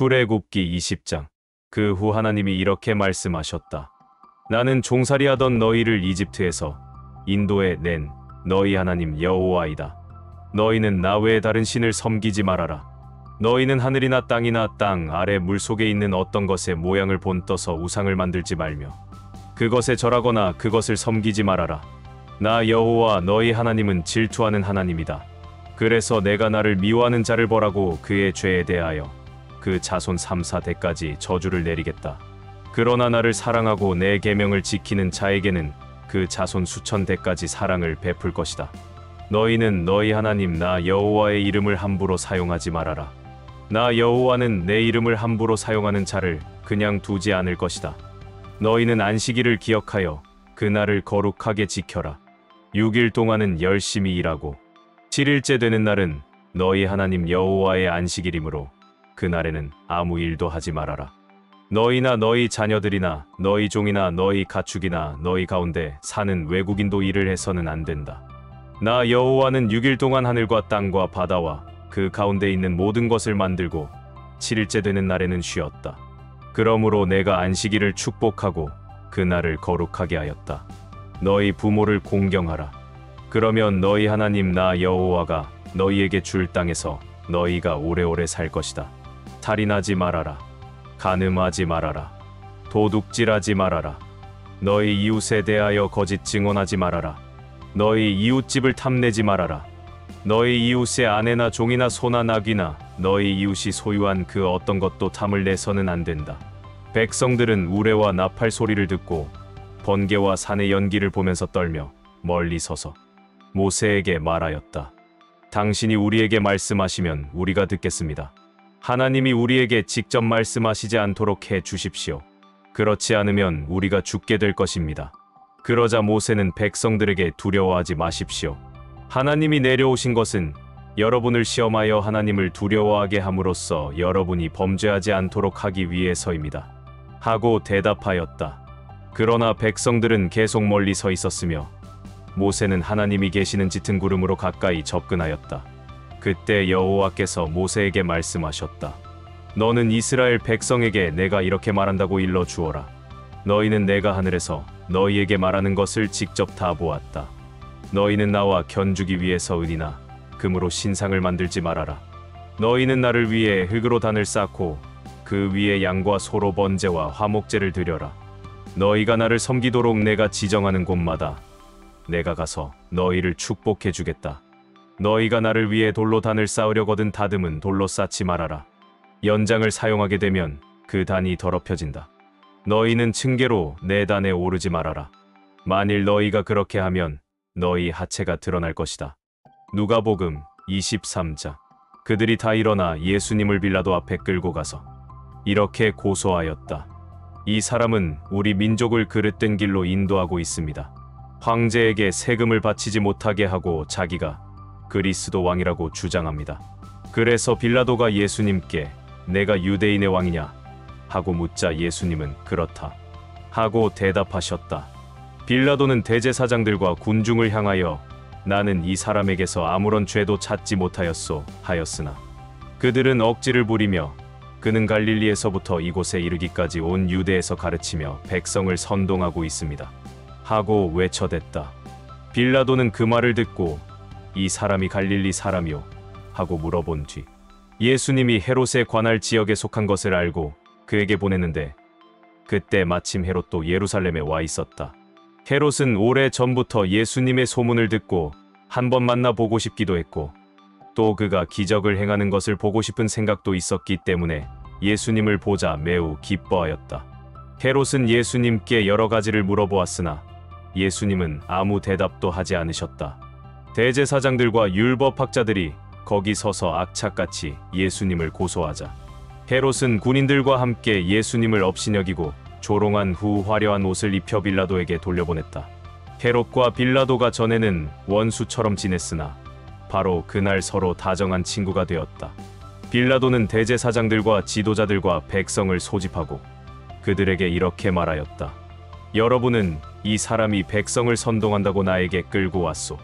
출애굽기 20장. 그 후 하나님이 이렇게 말씀하셨다. 나는 종살이하던 너희를 이집트에서 인도해 낸 너희 하나님 여호와이다. 너희는 나 외에 다른 신을 섬기지 말아라. 너희는 하늘이나 땅이나 땅 아래 물속에 있는 어떤 것의 모양을 본떠서 우상을 만들지 말며 그것에 절하거나 그것을 섬기지 말아라. 나 여호와 너희 하나님은 질투하는 하나님이다. 그래서 내가 나를 미워하는 자를 벌하고 그의 죄에 대하여 그 자손 3, 4대까지 저주를 내리겠다. 그러나 나를 사랑하고 내 계명을 지키는 자에게는 그 자손 수천 대까지 사랑을 베풀 것이다. 너희는 너희 하나님 나 여호와의 이름을 함부로 사용하지 말아라. 나 여호와는 내 이름을 함부로 사용하는 자를 그냥 두지 않을 것이다. 너희는 안식일을 기억하여 그날을 거룩하게 지켜라. 6일 동안은 열심히 일하고 7일째 되는 날은 너희 하나님 여호와의 안식일이므로 그날에는 아무 일도 하지 말아라. 너희나 너희 자녀들이나 너희 종이나 너희 가축이나 너희 가운데 사는 외국인도 일을 해서는 안 된다. 나 여호와는 6일 동안 하늘과 땅과 바다와 그 가운데 있는 모든 것을 만들고 7일째 되는 날에는 쉬었다. 그러므로 내가 안식일을 축복하고 그날을 거룩하게 하였다. 너희 부모를 공경하라. 그러면 너희 하나님 나 여호와가 너희에게 줄 땅에서 너희가 오래오래 살 것이다. 살인하지 말아라. 간음하지 말아라. 도둑질하지 말아라. 너희 이웃에 대하여 거짓 증언하지 말아라. 너희 이웃집을 탐내지 말아라. 너희 이웃의 아내나 종이나 소나 나귀나 너희 이웃이 소유한 그 어떤 것도 탐을 내서는 안 된다. 백성들은 우레와 나팔 소리를 듣고 번개와 산의 연기를 보면서 떨며 멀리 서서 모세에게 말하였다. 당신이 우리에게 말씀하시면 우리가 듣겠습니다. 하나님이 우리에게 직접 말씀하시지 않도록 해 주십시오. 그렇지 않으면 우리가 죽게 될 것입니다. 그러자 모세는 백성들에게 두려워하지 마십시오. 하나님이 내려오신 것은 여러분을 시험하여 하나님을 두려워하게 함으로써 여러분이 범죄하지 않도록 하기 위해서입니다. 하고 대답하였다. 그러나 백성들은 계속 멀리 서 있었으며 모세는 하나님이 계시는 짙은 구름으로 가까이 접근하였다. 그때 여호와께서 모세에게 말씀하셨다. 너는 이스라엘 백성에게 내가 이렇게 말한다고 일러 주어라. 너희는 내가 하늘에서 너희에게 말하는 것을 직접 다 보았다. 너희는 나와 견주기 위해서 은이나 금으로 신상을 만들지 말아라. 너희는 나를 위해 흙으로 단을 쌓고 그 위에 양과 소로 번제와 화목제를 드려라. 너희가 나를 섬기도록 내가 지정하는 곳마다 내가 가서 너희를 축복해 주겠다. 너희가 나를 위해 돌로 단을 쌓으려거든 다듬은 돌로 쌓지 말아라. 연장을 사용하게 되면 그 단이 더럽혀진다. 너희는 층계로 내 단에 오르지 말아라. 만일 너희가 그렇게 하면 너희 하체가 드러날 것이다. 누가복음 23장. 그들이 다 일어나 예수님을 빌라도 앞에 끌고 가서 이렇게 고소하였다. 이 사람은 우리 민족을 그릇된 길로 인도하고 있습니다. 황제에게 세금을 바치지 못하게 하고 자기가 그리스도 왕이라고 주장합니다. 그래서 빌라도가 예수님께 내가 유대인의 왕이냐 하고 묻자 예수님은 그렇다 하고 대답하셨다. 빌라도는 대제사장들과 군중을 향하여 나는 이 사람에게서 아무런 죄도 찾지 못하였소 하였으나 그들은 억지를 부리며 그는 갈릴리에서부터 이곳에 이르기까지 온 유대에서 가르치며 백성을 선동하고 있습니다 하고 외쳐댔다. 빌라도는 그 말을 듣고 이 사람이 갈릴리 사람이오 하고 물어본 뒤 예수님이 헤롯의 관할 지역에 속한 것을 알고 그에게 보냈는데 그때 마침 헤롯도 예루살렘에 와 있었다. 헤롯은 오래 전부터 예수님의 소문을 듣고 한번 만나보고 싶기도 했고 또 그가 기적을 행하는 것을 보고 싶은 생각도 있었기 때문에 예수님을 보자 매우 기뻐하였다. 헤롯은 예수님께 여러 가지를 물어보았으나 예수님은 아무 대답도 하지 않으셨다. 대제사장들과 율법학자들이 거기 서서 악착같이 예수님을 고소하자 헤롯은 군인들과 함께 예수님을 업신여기고 조롱한 후 화려한 옷을 입혀 빌라도에게 돌려보냈다. 헤롯과 빌라도가 전에는 원수처럼 지냈으나 바로 그날 서로 다정한 친구가 되었다. 빌라도는 대제사장들과 지도자들과 백성을 소집하고 그들에게 이렇게 말하였다. 여러분은 이 사람이 백성을 선동한다고 나에게 끌고 왔소.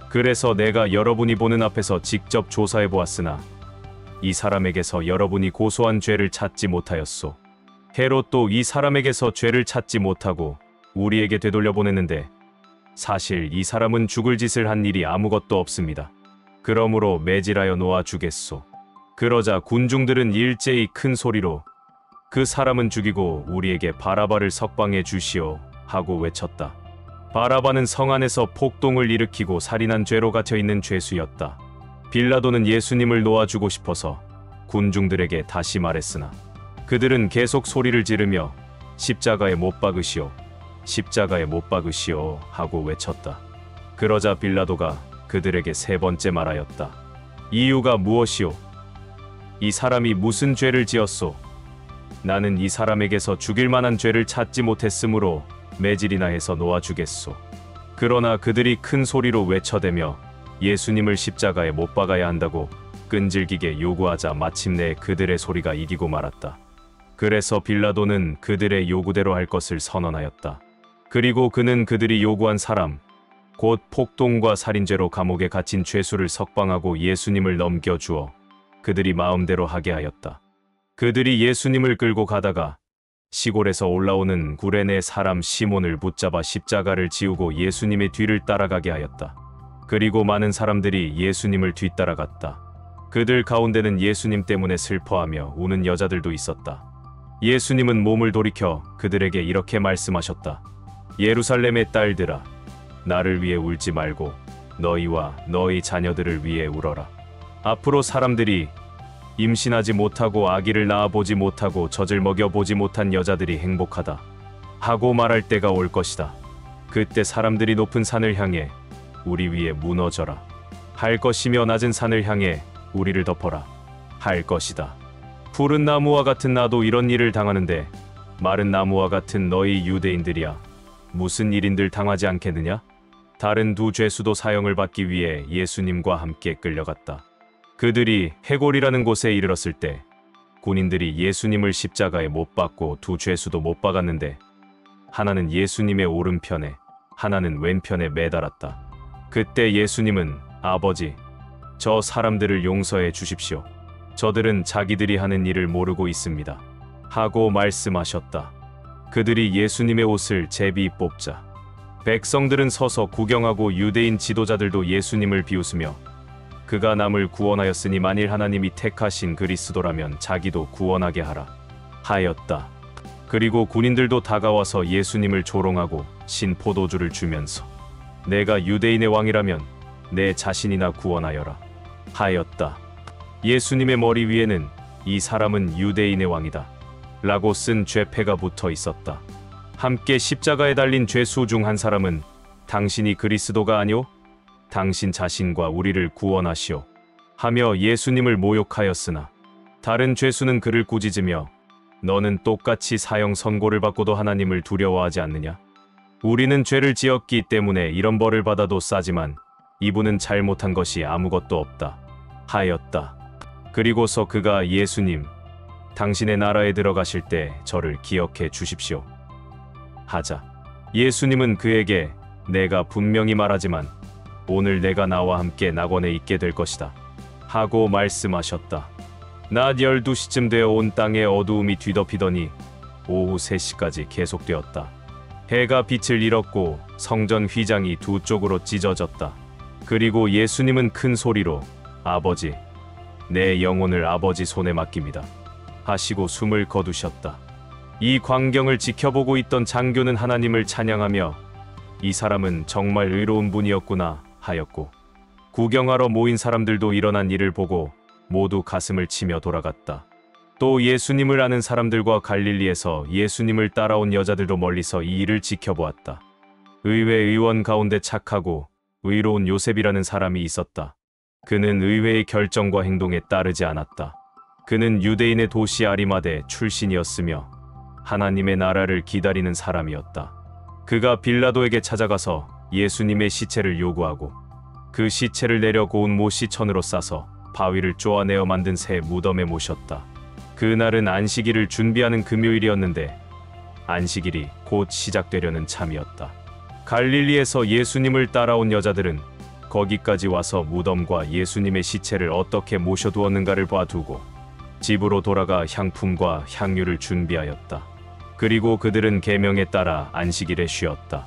그래서 내가 여러분이 보는 앞에서 직접 조사해 보았으나 이 사람에게서 여러분이 고소한 죄를 찾지 못하였소. 헤롯도 이 사람에게서 죄를 찾지 못하고 우리에게 되돌려 보냈는데 사실 이 사람은 죽을 짓을 한 일이 아무것도 없습니다. 그러므로 매질하여 놓아 주겠소. 그러자 군중들은 일제히 큰 소리로 그 사람은 죽이고 우리에게 바라바를 석방해 주시오 하고 외쳤다. 바라바는 성 안에서 폭동을 일으키고 살인한 죄로 갇혀있는 죄수였다. 빌라도는 예수님을 놓아주고 싶어서 군중들에게 다시 말했으나 그들은 계속 소리를 지르며 십자가에 못 박으시오, 십자가에 못 박으시오 하고 외쳤다. 그러자 빌라도가 그들에게 세 번째 말하였다. 이유가 무엇이오? 이 사람이 무슨 죄를 지었소? 나는 이 사람에게서 죽일 만한 죄를 찾지 못했으므로 매질이나 해서 놓아주겠소. 그러나 그들이 큰 소리로 외쳐대며 예수님을 십자가에 못 박아야 한다고 끈질기게 요구하자 마침내 그들의 소리가 이기고 말았다. 그래서 빌라도는 그들의 요구대로 할 것을 선언하였다. 그리고 그는 그들이 요구한 사람, 곧 폭동과 살인죄로 감옥에 갇힌 죄수를 석방하고 예수님을 넘겨주어 그들이 마음대로 하게 하였다. 그들이 예수님을 끌고 가다가 시골에서 올라오는 구레네 사람 시몬을 붙잡아 십자가를 지우고 예수님의 뒤를 따라가게 하였다. 그리고 많은 사람들이 예수님을 뒤따라갔다. 그들 가운데는 예수님 때문에 슬퍼하며 우는 여자들도 있었다. 예수님은 몸을 돌이켜 그들에게 이렇게 말씀하셨다. 예루살렘의 딸들아, 나를 위해 울지 말고 너희와 너희 자녀들을 위해 울어라. 앞으로 사람들이 임신하지 못하고 아기를 낳아보지 못하고 젖을 먹여보지 못한 여자들이 행복하다 하고 말할 때가 올 것이다. 그때 사람들이 높은 산을 향해 우리 위에 무너져라 할 것이며 낮은 산을 향해 우리를 덮어라 할 것이다. 푸른 나무와 같은 나도 이런 일을 당하는데 마른 나무와 같은 너희 유대인들이야 무슨 일인들 당하지 않겠느냐? 다른 두 죄수도 사형을 받기 위해 예수님과 함께 끌려갔다. 그들이 해골이라는 곳에 이르렀을 때 군인들이 예수님을 십자가에 못 박고 두 죄수도 못 박았는데 하나는 예수님의 오른편에 하나는 왼편에 매달았다. 그때 예수님은 아버지, 저 사람들을 용서해 주십시오. 저들은 자기들이 하는 일을 모르고 있습니다. 하고 말씀하셨다. 그들이 예수님의 옷을 제비 뽑자 백성들은 서서 구경하고 유대인 지도자들도 예수님을 비웃으며 그가 남을 구원하였으니 만일 하나님이 택하신 그리스도라면 자기도 구원하게 하라 하였다. 그리고 군인들도 다가와서 예수님을 조롱하고 신 포도주를 주면서 내가 유대인의 왕이라면 내 자신이나 구원하여라 하였다. 예수님의 머리 위에는 이 사람은 유대인의 왕이다 라고 쓴 죄패가 붙어 있었다. 함께 십자가에 달린 죄수 중 한 사람은 당신이 그리스도가 아니오? 당신 자신과 우리를 구원하시오 하며 예수님을 모욕하였으나 다른 죄수는 그를 꾸짖으며 너는 똑같이 사형 선고를 받고도 하나님을 두려워하지 않느냐? 우리는 죄를 지었기 때문에 이런 벌을 받아도 싸지만 이분은 잘못한 것이 아무것도 없다 하였다. 그리고서 그가 예수님, 당신의 나라에 들어가실 때 저를 기억해 주십시오 하자 예수님은 그에게 내가 분명히 말하지만 오늘 내가 나와 함께 낙원에 있게 될 것이다 하고 말씀하셨다. 낮 12시쯤 되어 온 땅에 어두움이 뒤덮이더니 오후 3시까지 계속되었다. 해가 빛을 잃었고 성전 휘장이 두 쪽으로 찢어졌다. 그리고 예수님은 큰 소리로 아버지, 내 영혼을 아버지 손에 맡깁니다 하시고 숨을 거두셨다. 이 광경을 지켜보고 있던 장교는 하나님을 찬양하며 이 사람은 정말 의로운 분이었구나 하였고 구경하러 모인 사람들도 일어난 일을 보고 모두 가슴을 치며 돌아갔다. 또 예수님을 아는 사람들과 갈릴리에서 예수님을 따라온 여자들도 멀리서 이 일을 지켜보았다. 의회 의원 가운데 착하고 의로운 요셉이라는 사람이 있었다. 그는 의회의 결정과 행동에 따르지 않았다. 그는 유대인의 도시 아리마대 출신이었으며 하나님의 나라를 기다리는 사람이었다. 그가 빌라도에게 찾아가서 예수님의 시체를 요구하고 그 시체를 내려 고운 모시천으로 싸서 바위를 쪼아내어 만든 새 무덤에 모셨다. 그날은 안식일을 준비하는 금요일이었는데 안식일이 곧 시작되려는 참이었다. 갈릴리에서 예수님을 따라온 여자들은 거기까지 와서 무덤과 예수님의 시체를 어떻게 모셔두었는가를 봐두고 집으로 돌아가 향품과 향유를 준비하였다. 그리고 그들은 계명에 따라 안식일에 쉬었다.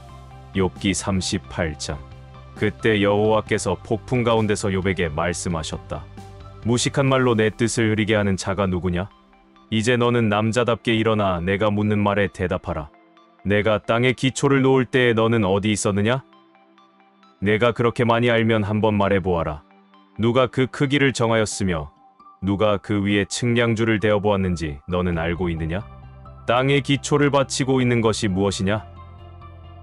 욥기 38장. 그때 여호와께서 폭풍 가운데서 욥에게 말씀하셨다. 무식한 말로 내 뜻을 흐리게 하는 자가 누구냐? 이제 너는 남자답게 일어나 내가 묻는 말에 대답하라. 내가 땅에 기초를 놓을 때에 너는 어디 있었느냐? 내가 그렇게 많이 알면 한번 말해보아라. 누가 그 크기를 정하였으며 누가 그 위에 측량줄을 대어보았는지 너는 알고 있느냐? 땅의 기초를 바치고 있는 것이 무엇이냐?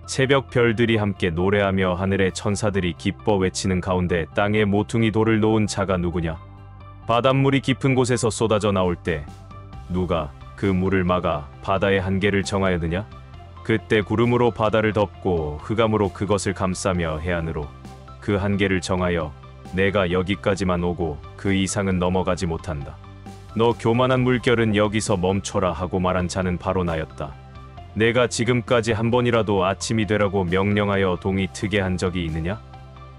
새벽 별들이 함께 노래하며 하늘의 천사들이 기뻐 외치는 가운데 땅에 모퉁이 돌을 놓은 자가 누구냐? 바닷물이 깊은 곳에서 쏟아져 나올 때 누가 그 물을 막아 바다의 한계를 정하였느냐? 그때 구름으로 바다를 덮고 흑암으로 그것을 감싸며 해안으로 그 한계를 정하여 내가 여기까지만 오고 그 이상은 넘어가지 못한다. 너 교만한 물결은 여기서 멈춰라 하고 말한 자는 바로 나였다. 내가 지금까지 한 번이라도 아침이 되라고 명령하여 동이 트게 한 적이 있느냐?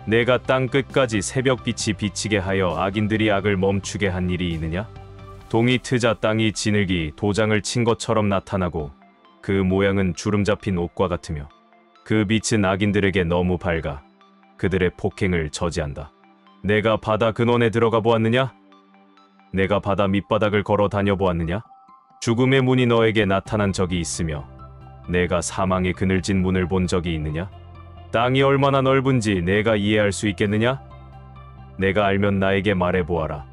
내가 땅 끝까지 새벽빛이 비치게 하여 악인들이 악을 멈추게 한 일이 있느냐? 동이 트자 땅이 지늘기 도장을 친 것처럼 나타나고 그 모양은 주름 잡힌 옷과 같으며 그 빛은 악인들에게 너무 밝아 그들의 폭행을 저지한다. 내가 바다 근원에 들어가 보았느냐? 내가 바다 밑바닥을 걸어 다녀 보았느냐? 죽음의 문이 너에게 나타난 적이 있으며 내가 사망의 그늘진 문을 본 적이 있느냐? 땅이 얼마나 넓은지 내가 이해할 수 있겠느냐? 내가 알면 나에게 말해보아라.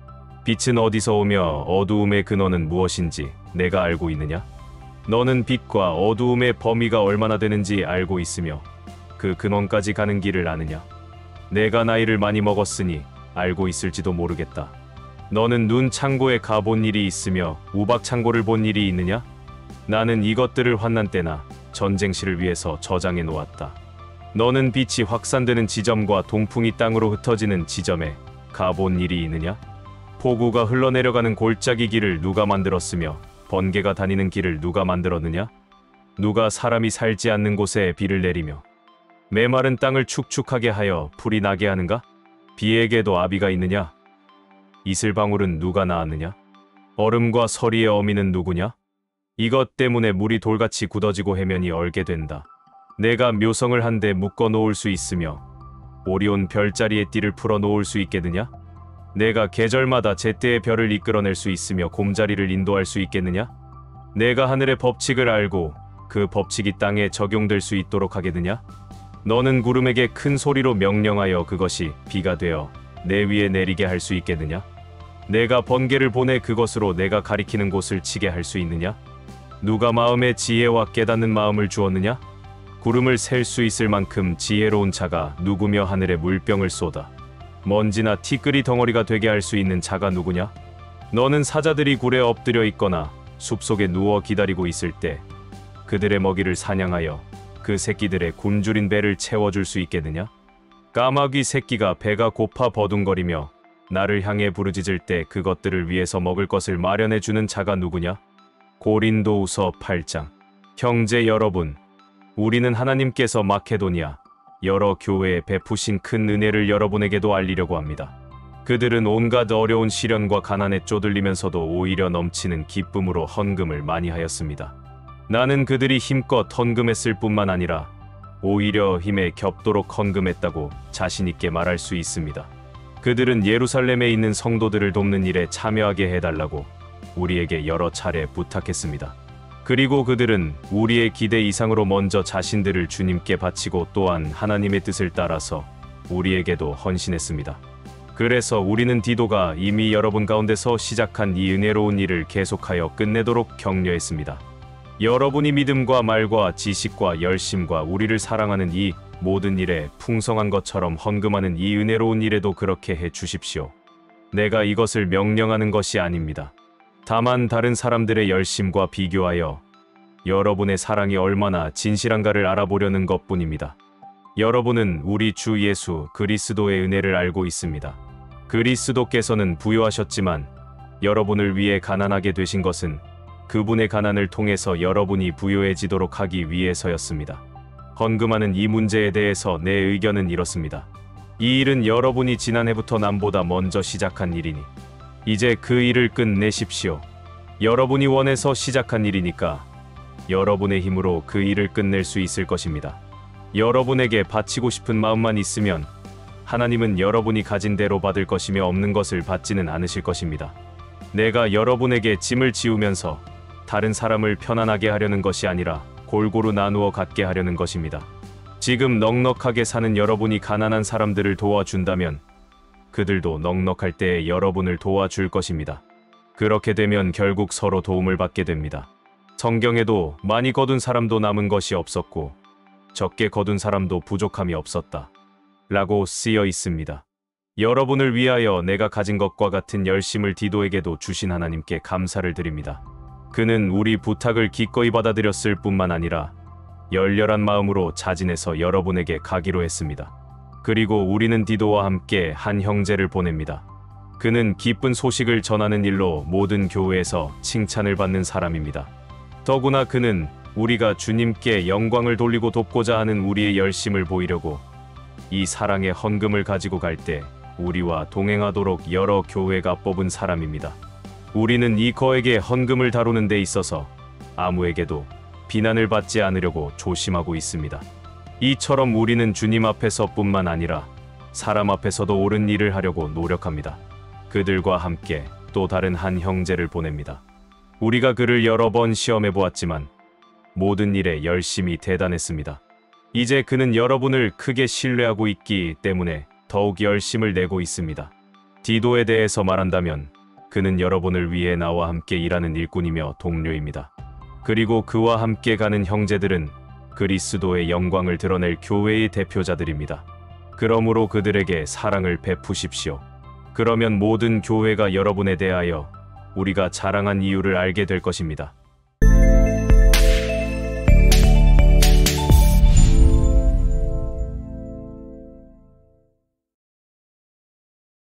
빛은 어디서 오며 어두움의 근원은 무엇인지 내가 알고 있느냐? 너는 빛과 어두움의 범위가 얼마나 되는지 알고 있으며 그 근원까지 가는 길을 아느냐? 내가 나이를 많이 먹었으니 알고 있을지도 모르겠다. 너는 눈 창고에 가본 일이 있으며 우박 창고를 본 일이 있느냐? 나는 이것들을 환난 때나 전쟁시를 위해서 저장해 놓았다. 너는 빛이 확산되는 지점과 동풍이 땅으로 흩어지는 지점에 가본 일이 있느냐? 폭우가 흘러내려가는 골짜기 길을 누가 만들었으며 번개가 다니는 길을 누가 만들었느냐? 누가 사람이 살지 않는 곳에 비를 내리며 메마른 땅을 축축하게 하여 풀이 나게 하는가? 비에게도 아비가 있느냐? 이슬방울은 누가 낳았느냐? 얼음과 서리의 어미는 누구냐? 이것 때문에 물이 돌같이 굳어지고 해면이 얼게 된다. 내가 묘성을 한데 묶어 놓을 수 있으며 오리온 별자리의 띠를 풀어 놓을 수 있겠느냐? 내가 계절마다 제때의 별을 이끌어낼 수 있으며 곰자리를 인도할 수 있겠느냐? 내가 하늘의 법칙을 알고 그 법칙이 땅에 적용될 수 있도록 하겠느냐? 너는 구름에게 큰 소리로 명령하여 그것이 비가 되어 내 위에 내리게 할 수 있겠느냐? 내가 번개를 보내 그것으로 내가 가리키는 곳을 치게 할 수 있느냐? 누가 마음에 지혜와 깨닫는 마음을 주었느냐? 구름을 셀 수 있을 만큼 지혜로운 자가 누구며 하늘에 물병을 쏟아 먼지나 티끌이 덩어리가 되게 할 수 있는 자가 누구냐? 너는 사자들이 굴에 엎드려 있거나 숲속에 누워 기다리고 있을 때 그들의 먹이를 사냥하여 그 새끼들의 굶주린 배를 채워줄 수 있겠느냐? 까마귀 새끼가 배가 고파 버둥거리며 나를 향해 부르짖을 때 그것들을 위해서 먹을 것을 마련해 주는 자가 누구냐? 고린도후서 8장. 형제 여러분, 우리는 하나님께서 마케도니아 여러 교회에 베푸신 큰 은혜를 여러분에게도 알리려고 합니다. 그들은 온갖 어려운 시련과 가난에 쪼들리면서도 오히려 넘치는 기쁨으로 헌금을 많이 하였습니다. 나는 그들이 힘껏 헌금했을 뿐만 아니라 오히려 힘에 겹도록 헌금했다고 자신있게 말할 수 있습니다. 그들은 예루살렘에 있는 성도들을 돕는 일에 참여하게 해달라고 우리에게 여러 차례 부탁했습니다. 그리고 그들은 우리의 기대 이상으로 먼저 자신들을 주님께 바치고 또한 하나님의 뜻을 따라서 우리에게도 헌신했습니다. 그래서 우리는 디도가 이미 여러분 가운데서 시작한 이 은혜로운 일을 계속하여 끝내도록 격려했습니다. 여러분이 믿음과 말과 지식과 열심과 우리를 사랑하는 이 모든 일에 풍성한 것처럼 헌금하는 이 은혜로운 일에도 그렇게 해 주십시오. 내가 이것을 명령하는 것이 아닙니다. 다만 다른 사람들의 열심과 비교하여 여러분의 사랑이 얼마나 진실한가를 알아보려는 것뿐입니다. 여러분은 우리 주 예수 그리스도의 은혜를 알고 있습니다. 그리스도께서는 부유하셨지만 여러분을 위해 가난하게 되신 것은 그분의 가난을 통해서 여러분이 부유해지도록 하기 위해서였습니다. 헌금하는 이 문제에 대해서 내 의견은 이렇습니다. 이 일은 여러분이 지난해부터 남보다 먼저 시작한 일이니 이제 그 일을 끝내십시오. 여러분이 원해서 시작한 일이니까 여러분의 힘으로 그 일을 끝낼 수 있을 것입니다. 여러분에게 바치고 싶은 마음만 있으면 하나님은 여러분이 가진 대로 받을 것이며 없는 것을 받지는 않으실 것입니다. 내가 여러분에게 짐을 지우면서 다른 사람을 편안하게 하려는 것이 아니라 골고루 나누어 갖게 하려는 것입니다. 지금 넉넉하게 사는 여러분이 가난한 사람들을 도와준다면 그들도 넉넉할 때에 여러분을 도와줄 것입니다. 그렇게 되면 결국 서로 도움을 받게 됩니다. 성경에도 많이 거둔 사람도 남은 것이 없었고 적게 거둔 사람도 부족함이 없었다 라고 쓰여 있습니다. 여러분을 위하여 내가 가진 것과 같은 열심을 디도에게도 주신 하나님께 감사를 드립니다. 그는 우리 부탁을 기꺼이 받아들였을 뿐만 아니라 열렬한 마음으로 자진해서 여러분에게 가기로 했습니다. 그리고 우리는 디도와 함께 한 형제를 보냅니다. 그는 기쁜 소식을 전하는 일로 모든 교회에서 칭찬을 받는 사람입니다. 더구나 그는 우리가 주님께 영광을 돌리고 돕고자 하는 우리의 열심을 보이려고 이 사랑의 헌금을 가지고 갈 때 우리와 동행하도록 여러 교회가 뽑은 사람입니다. 우리는 이 거액의 헌금을 다루는 데 있어서 아무에게도 비난을 받지 않으려고 조심하고 있습니다. 이처럼 우리는 주님 앞에서뿐만 아니라 사람 앞에서도 옳은 일을 하려고 노력합니다. 그들과 함께 또 다른 한 형제를 보냅니다. 우리가 그를 여러 번 시험해 보았지만 모든 일에 열심히 대단했습니다. 이제 그는 여러분을 크게 신뢰하고 있기 때문에 더욱 열심을 내고 있습니다. 디도에 대해서 말한다면 그는 여러분을 위해 나와 함께 일하는 일꾼이며 동료입니다. 그리고 그와 함께 가는 형제들은 그리스도의 영광을 드러낼 교회의 대표자들입니다. 그러므로 그들에게 사랑을 베푸십시오. 그러면 모든 교회가 여러분에 대하여 우리가 자랑한 이유를 알게 될 것입니다.